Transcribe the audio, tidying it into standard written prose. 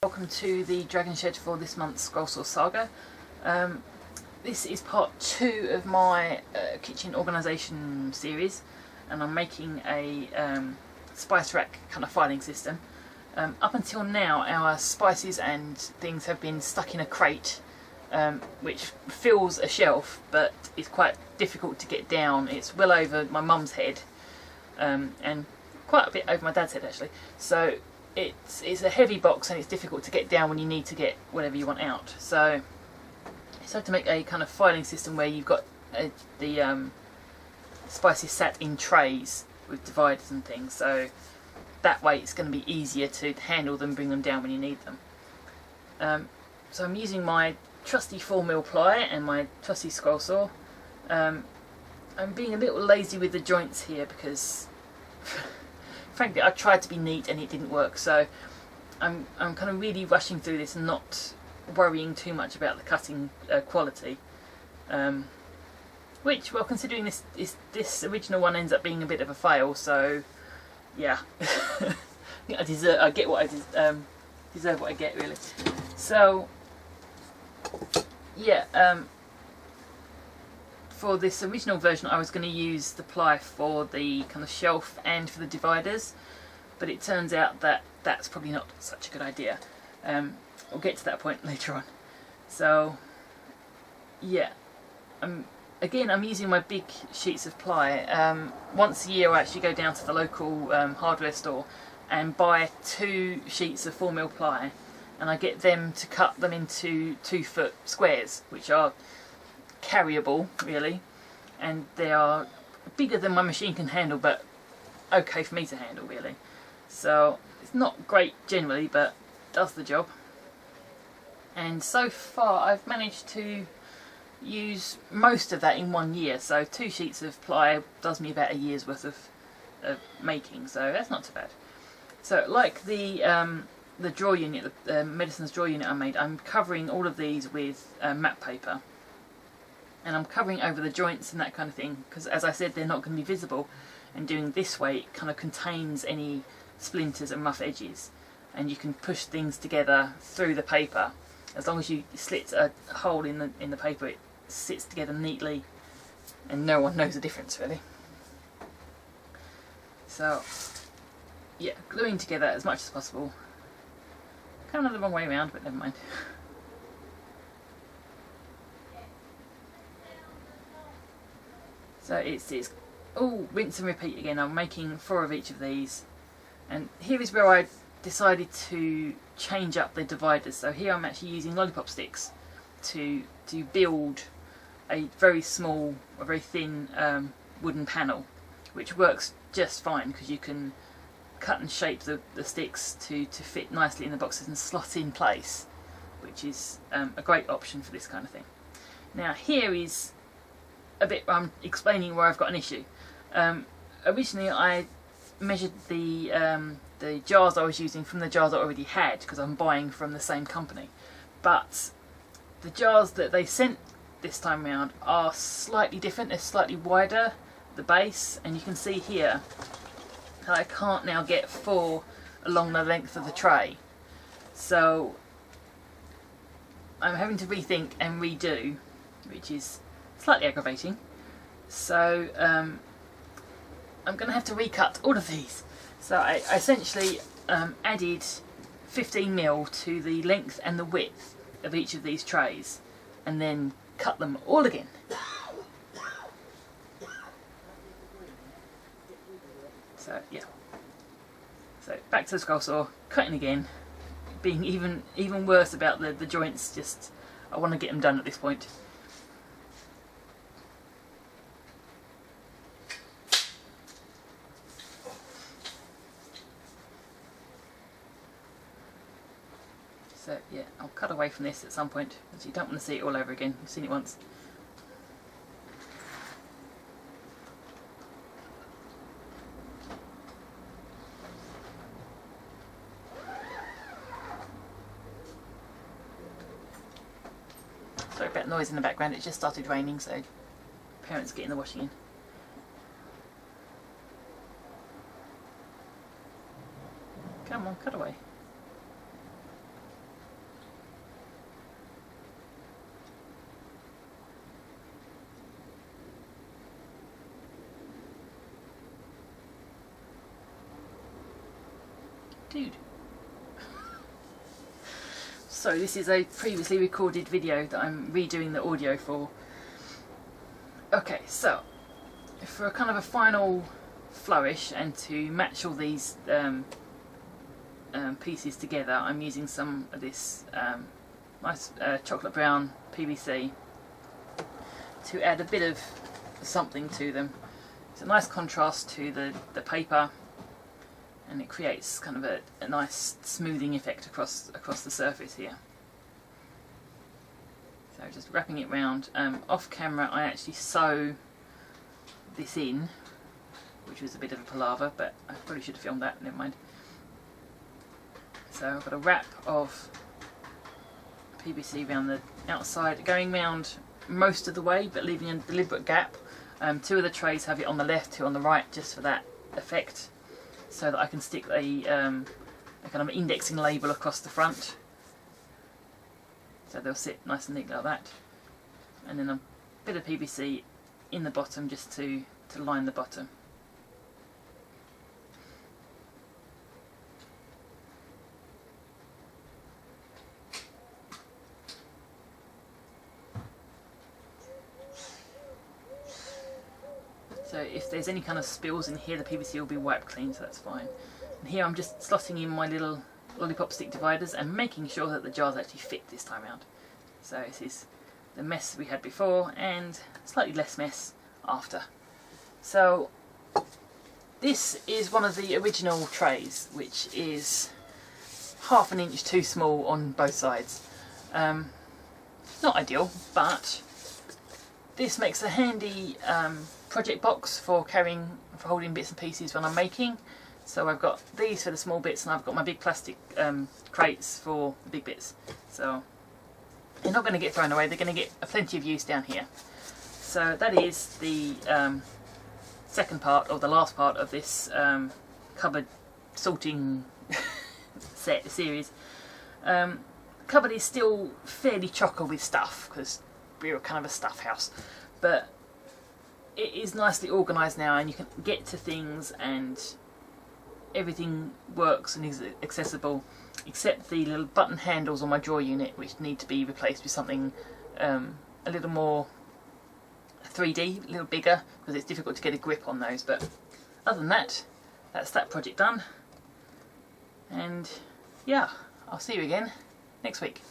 Welcome to the Dragon Shed for this month's Scrollsaw Saga. This is part 2 of my kitchen organisation series, and I'm making a spice rack kind of filing system. Up until now our spices and things have been stuck in a crate which fills a shelf but is quite difficult to get down. It's well over my mum's head and quite a bit over my dad's head actually. So it's a heavy box and it's difficult to get down when you need to get whatever you want out. So I decided to make a kind of filing system where you've got the spices sat in trays with dividers and things, so that way it's going to be easier to handle them, bring them down when you need them. So I'm using my trusty 4mm ply and my trusty scroll saw. I'm being a little lazy with the joints here because frankly I tried to be neat and it didn't work, so I'm kind of really rushing through this and not worrying too much about the cutting quality, which, well, considering this original one ends up being a bit of a fail, so yeah. I get what I deserve what I get, really. So yeah, for this original version I was going to use the ply for the kind of shelf and for the dividers, but it turns out that that's probably not such a good idea. We'll get to that point later on. So yeah, again I'm using my big sheets of ply. Once a year I actually go down to the local hardware store and buy 2 sheets of 4mm ply, and I get them to cut them into 2-foot squares, which are carryable really, and they are bigger than my machine can handle, but okay for me to handle really. So it's not great generally, but does the job. And so far I've managed to use most of that in 1 year, so 2 sheets of ply does me about a year's worth of making, so that's not too bad. So like the drawer unit, the Medicines drawer unit I made, I'm covering all of these with matte paper, and I'm covering over the joints and that kind of thing because, as I said, they're not going to be visible, and doing this way it kind of contains any splinters and rough edges, and you can push things together through the paper. As long as you slit a hole in the paper, it sits together neatly and no one knows the difference really. So yeah, gluing together as much as possible. Kind of the wrong way around, but never mind. So it's all rinse and repeat again. I'm making 4 of each of these, and here is where I decided to change up the dividers. So here I'm actually using lollipop sticks to build a very small, a very thin wooden panel, which works just fine because you can cut and shape the sticks to fit nicely in the boxes and slot in place, which is a great option for this kind of thing. Now here is a bit where I'm explaining where I've got an issue. Originally I measured the jars I was using from the jars I already had because I'm buying from the same company, but the jars that they sent this time round are slightly different. They're slightly wider, the base, and you can see here that I can't now get 4 along the length of the tray, so I'm having to rethink and redo, which is slightly aggravating. So I'm going to have to recut all of these. So I essentially added 15mm to the length and the width of each of these trays and then cut them all again. So yeah, so back to the scroll saw, cutting again, being even worse about the joints. Just I want to get them done at this point. So yeah, I'll cut away from this at some point because you don't want to see it all over again. You've seen it once. Sorry about the noise in the background, it just started raining, so parents getting the washing in. Come on, cut away. Dude. So this is a previously recorded video that I'm redoing the audio for. Okay, so for a kind of a final flourish and to match all these pieces together, I'm using some of this nice chocolate brown PVC to add a bit of something to them. It's a nice contrast to the paper, and it creates kind of a nice smoothing effect across the surface here. So just wrapping it round. Off camera I actually sew this in, which was a bit of a palaver, but I probably should have filmed that, never mind. So I've got a wrap of PVC around the outside, going round most of the way but leaving a deliberate gap. Two of the trays have it on the left, two on the right, just for that effect, so that I can stick a kind of indexing label across the front, so they'll sit nice and neat like that, and then a bit of PVC in the bottom just to line the bottom. So if there's any kind of spills in here, the PVC will be wiped clean, so that's fine. And here I'm just slotting in my little lollipop stick dividers and making sure that the jars actually fit this time around. So this is the mess we had before and slightly less mess after. So this is one of the original trays, which is ½ an inch too small on both sides. Not ideal, but this makes a handy project box for holding bits and pieces when I'm making. So I've got these for the small bits, and I've got my big plastic crates for the big bits. So they're not going to get thrown away, they're going to get plenty of use down here. So that is the second part, or the last part of this cupboard sorting series. Cupboard is still fairly chocker with stuff, because we're kind of a stuff house, but it is nicely organised now, and you can get to things and everything works and is accessible, except the little button handles on my drawer unit, which need to be replaced with something a little more 3D, a little bigger, because it's difficult to get a grip on those. But other than that, that's that project done, and yeah, I'll see you again next week.